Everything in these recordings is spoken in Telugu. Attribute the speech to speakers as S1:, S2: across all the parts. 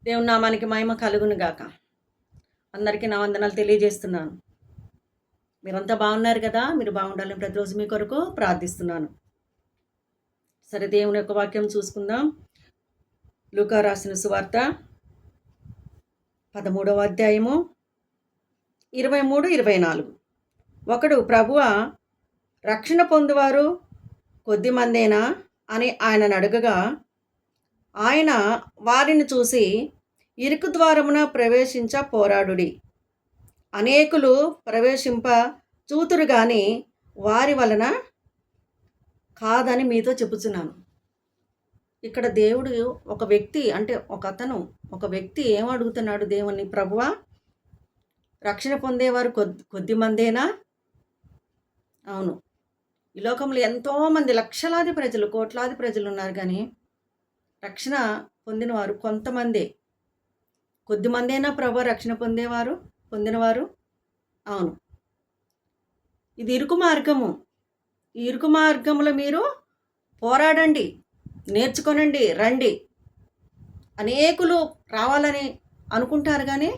S1: దేవుని నామానికి మహిమ కలుగును గాక. అందరికీ నా వందనాలు తెలియజేస్తున్నాను. మీరంతా బాగున్నారు కదా? మీరు బాగుండాలని ప్రతిరోజు మీ కొరకు ప్రార్థిస్తున్నాను. సరే, దేవుని యొక్క వాక్యం చూసుకుందాం. లూకా రాసిన సువార్త 13వ అధ్యాయము 23-24. ఒకడు, ప్రభువా, రక్షణ పొందువారు కొద్దిమందేనా అని ఆయనను అడగగా, ఆయన వారిని చూసి, ఇరుకు ద్వారమున ప్రవేశించ పోరాడుడి. అనేకులు ప్రవేశింప చూతురు గాని వారి వలన కాదని మీతో చెప్పుచున్నాను. ఇక్కడ దేవుడు ఒక వ్యక్తి, అంటే ఒక వ్యక్తి ఏమడుగుతున్నాడు దేవుని? ప్రభువా, రక్షణ పొందేవారు కొద్దిమందేనా? అవును, ఈ లోకంలో ఎంతోమంది లక్షలాది ప్రజలు, కోట్లాది ప్రజలు ఉన్నారు, కానీ రక్షణ పొందినవారు కొంతమందే. కొద్దిమందేనా ప్రభు రక్షణ పొందినవారు? అవును. ఇది ఇరుకు మార్గము. ఈ ఇరుకు మార్గంలో మీరు పోరాడండి, నేర్చుకొనండి, రండి. అనేకులు రావాలని అనుకుంటారు, కానీ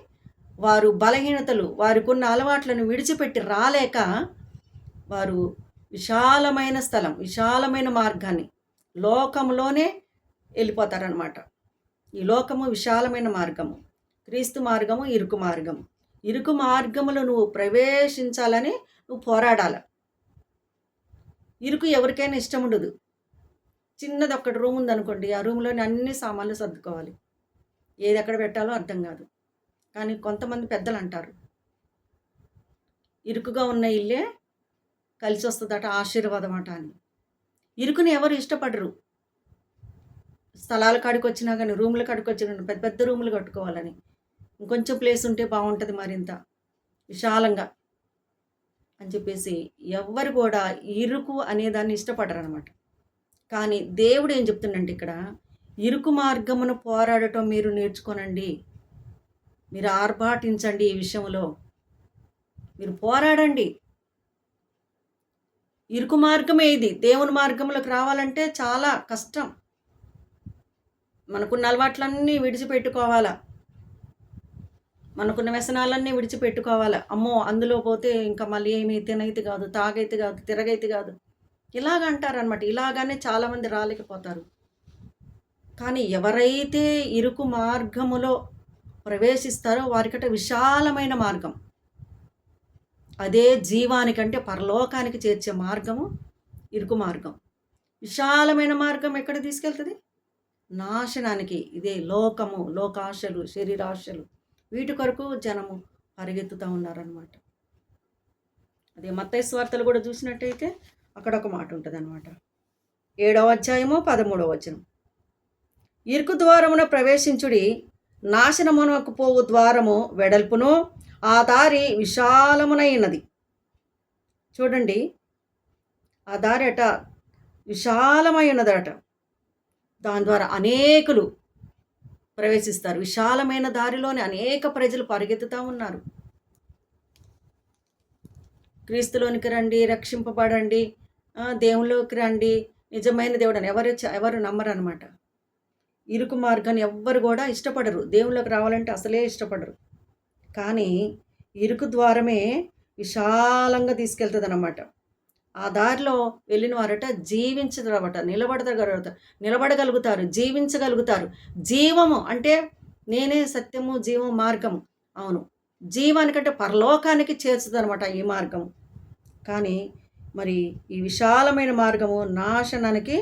S1: వారు బలహీనతలు, వారికి ఉన్న అలవాట్లను విడిచిపెట్టి రాలేక వారు విశాలమైన స్థలం, విశాలమైన మార్గాన్ని, లోకంలోనే వెళ్ళిపోతారనమాట. ఈ లోకము విశాలమైన మార్గము, క్రీస్తు మార్గము ఇరుకు మార్గము. ఇరుకు మార్గములో నువ్వు ప్రవేశించాలని నువ్వు పోరాడాల. ఇరుకు ఎవరికైనా ఇష్టం ఉండదు. చిన్నది ఒక్కటి రూమ్ ఉందనుకోండి, ఆ రూమ్లోని అన్ని సామాన్లు సర్దుకోవాలి, ఏది ఎక్కడ పెట్టాలో అర్థం కాదు. కానీ కొంతమంది పెద్దలు అంటారు, ఇరుకుగా ఉన్న ఇల్లే కలిసి వస్తుందట, ఆశీర్వాదం అట అని. ఇరుకుని ఎవరు ఇష్టపడరు. స్థలాల కాడికి వచ్చినా కానీ, రూముల కాడికి వచ్చినా పెద్ద పెద్ద రూములు కట్టుకోవాలని, ఇంకొంచెం ప్లేస్ ఉంటే బాగుంటుంది మరింత విశాలంగా అని చెప్పేసి ఎవ్వరు కూడా ఇరుకు అనేదాన్ని ఇష్టపడరు అనమాట. కానీ దేవుడు ఏం చెప్తుందంటే ఇక్కడ, ఇరుకు మార్గమును పోరాడటం మీరు నేర్చుకోనండి, మీరు ఆర్భాటించండి, ఈ విషయంలో మీరు పోరాడండి. ఇరుకు మార్గమే ఇది. దేవుని మార్గంలోకి రావాలంటే చాలా కష్టం. మనకున్న అలవాట్లన్నీ విడిచిపెట్టుకోవాలా, మనకున్న వ్యసనాలన్నీ విడిచిపెట్టుకోవాలా. అమ్మో, అందులో పోతే ఇంకా మళ్ళీ ఏమి తినైతే కాదు, తాగైతే కాదు, తిరగైతే కాదు, ఇలాగ అంటారనమాట. ఇలాగానే చాలామంది రాలేకపోతారు. కానీ ఎవరైతే ఇరుకు మార్గములో ప్రవేశిస్తారో వారికట విశాలమైన మార్గం, అదే జీవానికంటే పరలోకానికి చేర్చే మార్గము ఇరుకు మార్గం. విశాలమైన మార్గం ఎక్కడ తీసుకెళ్తుంది? నాశనానికి. ఇదే లోకము, లోకాశలు, శరీరాశలు, వీటి కొరకు జనము పరిగెత్తుతూ ఉన్నారనమాట. అదే మత్తయి సువార్తలు కూడా చూసినట్టయితే అక్కడ ఒక మాట ఉంటుంది అనమాట. 7వ అధ్యాయము 13వ వచనం. ఇరుకు ద్వారమున ప్రవేశించుడి, నాశనమునకు పోవు ద్వారము వెడల్పును, ఆ దారి విశాలమునైనది. చూడండి, ఆ దారి అట విశాలమైనదట, దాని ద్వారా అనేకులు ప్రవేశిస్తారు. విశాలమైన దారిలోనే అనేక ప్రజలు పరిగెత్తుతూ ఉన్నారు. క్రీస్తులోనికి రండి, రక్షింపబడండి, దేవుళ్ళలోకి రండి, నిజమైన దేవుడు అని ఎవరు నమ్మరు అనమాట. ఇరుకు మార్గాన్ని ఎవ్వరు కూడా ఇష్టపడరు. దేవుళ్ళకి రావాలంటే అసలే ఇష్టపడరు. కానీ ఇరుకు ద్వారమే విశాలంగా తీసుకెళ్తుంది అన్నమాట. ఆ దారిలో వెళ్ళిన వారట జీవించదరట, నిలబడగలుగుతారు, జీవించగలుగుతారు. జీవము అంటే నేనే సత్యము, జీవము, మార్గము. అవును, జీవానికంటే పరలోకానికి చేర్చుతుంది అనమాట ఈ మార్గము. కానీ మరి ఈ విశాలమైన మార్గము నాశనానికి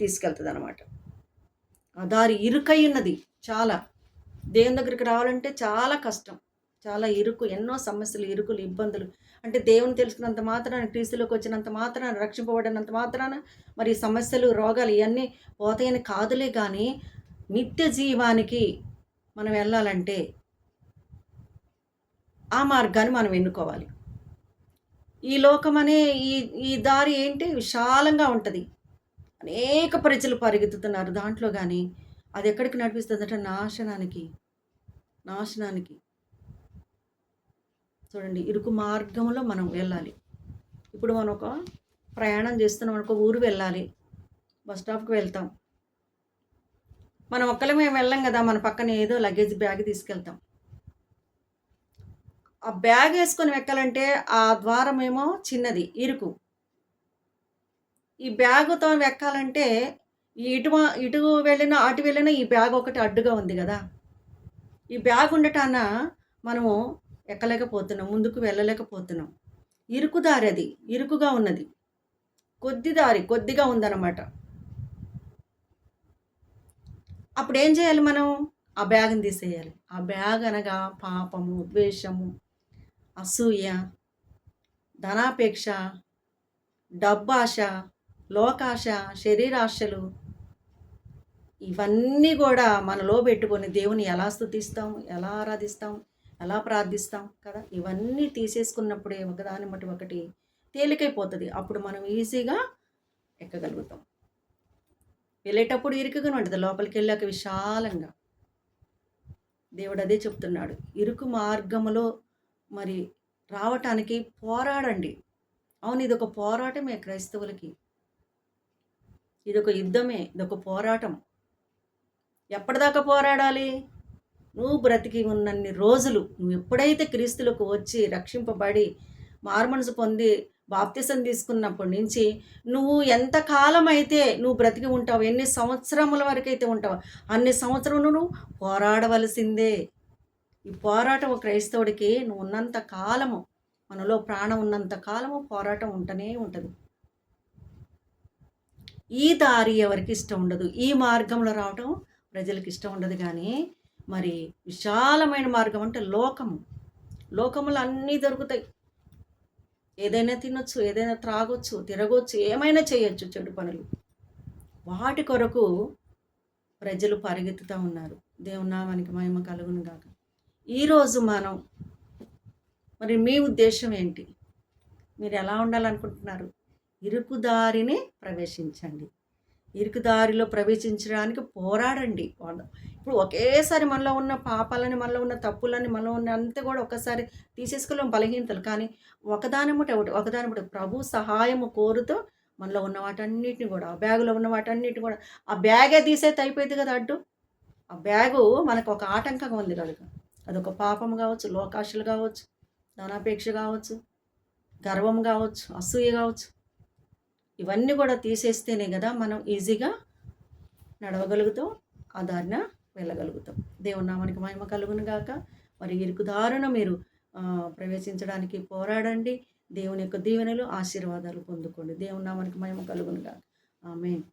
S1: తీసుకెళ్తుంది అనమాట. ఆ దారి ఇరుకై ఉన్నది చాలా. దేవుని దగ్గరికి రావాలంటే చాలా కష్టం, చాలా ఇరుకు, ఎన్నో సమస్యలు, ఇరుకులు, ఇబ్బందులు. అంటే దేవుని తెలుసుకున్నంత మాత్రాన, క్రీస్తులోకి వచ్చినంత మాత్రాన, రక్షింపబడినంత మాత్రాన మరి సమస్యలు, రోగాలు ఇవన్నీ పోతాయని కాదులే. కానీ నిత్య జీవానికి మనం వెళ్ళాలంటే ఆ మార్గాన్ని మనం ఎన్నుకోవాలి. ఈ లోకం అనే ఈ దారి ఏంటి? విశాలంగా ఉంటుంది, అనేక ప్రజలు పరిగెత్తుతున్నారు దాంట్లో, కానీ అది ఎక్కడికి నడిపిస్తుందట? నాశనానికి. చూడండి, ఇరుకు మార్గంలో మనం వెళ్ళాలి. ఇప్పుడు మనం ఒక ప్రయాణం చేస్తున్నాం, ఒక ఊరు వెళ్ళాలి, బస్ స్టాప్కి వెళ్తాం. మనం ఒక్కళ్ళమే వెళ్ళం కదా! మన పక్కన ఏదో లగేజ్ బ్యాగ్ తీసుకెళ్తాం. ఆ బ్యాగ్ ఏసుకొని ఎక్కాలంటే ఆ ద్వారమేమో చిన్నది, ఇరుకు. ఈ బ్యాగుతో ఎక్కాలంటే ఇటు వెళ్ళినా, అటు వెళ్ళినా ఈ బ్యాగ్ ఒకటి అడ్డుగా ఉంది గదా! ఈ బ్యాగ్ ఉండటాన మనము ఎక్కలేకపోతున్నాం. ముందుకు వెళ్ళలేకపోతున్నాం. ఇరుకు దారది. ఇరుకుగా ఉన్నది. కొద్దిగా ఉందన్నమాట. అప్పుడేం చేయాలి మనం? ఆ బ్యాగ్‌ని తీసేయాలి. ఆ బ్యాగ్ అనగా పాపము, ద్వేషము, అసూయ, ధనాపేక్ష, డబ్బాశ, లోకాశ, శరీరాశలు ఇవన్నీ గూడా మనలో బెట్టుకొని దేవుని ఎలా స్తుతిస్తాం, ఎలా ఆరాధిస్తాం, ఎలా ప్రార్థిస్తాం కదా! ఇవన్నీ తీసేసుకున్నప్పుడే ఒకదాని మట్టి ఒకటి తేలికైపోతది. అప్పుడు మనం ఈజీగా ఎక్కగలుగుతాం. వెళ్ళేటప్పుడు ఇరుకుగానే ఉంటది. లోపలికెళ్ళాక విశాలంగా. దేవుడు అదే చెప్తున్నాడు. ఇరుకు మార్గములో మరి రావటానికి పోరాడండి. అవును, ఇదొక పోరాటమే క్రైస్తవులకి. ఇదొక యుద్ధమే. ఇదొక పోరాటం. ఎప్పటిదాకా పోరాడాలి? నువ్వు బ్రతికి ఉన్నన్ని రోజులు. నువ్వు ఎప్పుడైతే క్రీస్తులోకి వచ్చి రక్షింపబడి మారుమనసు పొంది బాప్తిసం తీసుకున్నప్పటి నుంచి నువ్వు ఎంత కాలమైతే నువ్వు బ్రతికి ఉంటావు, ఎన్ని సంవత్సరముల వరకైతే ఉంటావో అన్ని సంవత్సరములు నువ్వు పోరాడవలసిందే. ఈ పోరాటం క్రైస్తవుడికి నువ్వు ఉన్నంత కాలము, మనలో ప్రాణం ఉన్నంత కాలము పోరాటం ఉంటనే ఉంటది. ఈ దారి ఎవరికి ఇష్టం ఉండదు. ఈ మార్గంలో రావటం ప్రజలకి ఇష్టం ఉండదు గానీ, మరి విశాలమైన మార్గం అంటే లోకము. లోకములో అన్నీ దొరుకుతాయి. ఏదైనా తినొచ్చు, ఏదైనా త్రాగొచ్చు, తిరగొచ్చు, ఏమైనా చేయొచ్చు చెడు పనులు. వాటి కొరకు ప్రజలు పరిగెత్తుతా ఉన్నారు. దేవుని నామానికి మహిమ కలుగును గాక. ఈరోజు మనం మరి మీ ఉద్దేశం ఏంటి? మీరు ఎలా ఉండాలనుకుంటున్నారు? ఇరుకు దారిని ప్రవేశించండి. ఇరుకు దారిలో ప్రవేశించడానికి పోరాడండి. ఇప్పుడు ఒకేసారి మనలో ఉన్న పాపాలని, మనలో ఉన్న తప్పులని, మనలో ఉన్న అంతా కూడా ఒక్కసారి తీసేసుకోలేం బలహీనతలు. కానీ ఒకదానెమ్మట ఒకటి, ఒకదానెమ్మట ప్రభు సహాయము కోరుతూ మనలో ఉన్న వాటన్నిటిని కూడా, ఆ బ్యాగులో ఉన్న వాటన్నిటిని కూడా ఆ బ్యాగే తీసేస్తే అయిపోయింది కదా అడ్డు. ఆ బ్యాగు మనకు ఒక ఆటంకంగా ఉంది కనుక. అదొక పాపం కావచ్చు, లోకాశలు కావచ్చు, ధనాపేక్ష కావచ్చు, గర్వం కావచ్చు, అసూయ కావచ్చు. ఇవన్నీ కూడా తీసేస్తేనే కదా మనం ఈజీగా నడవగలుగుతాం, ఆ దారిన వెళ్ళగలుగుతాం. దేవుని నామానికి మహిమ కలుగును గాక. మరి ఇరుకు దారున మీరు ప్రవేశించడానికి పోరాడండి. దేవుని యొక్క దీవెనలు, ఆశీర్వాదాలు పొందుకోండి. దేవుని నామానికి మహిమ కలుగును గాక. ఆమేన్.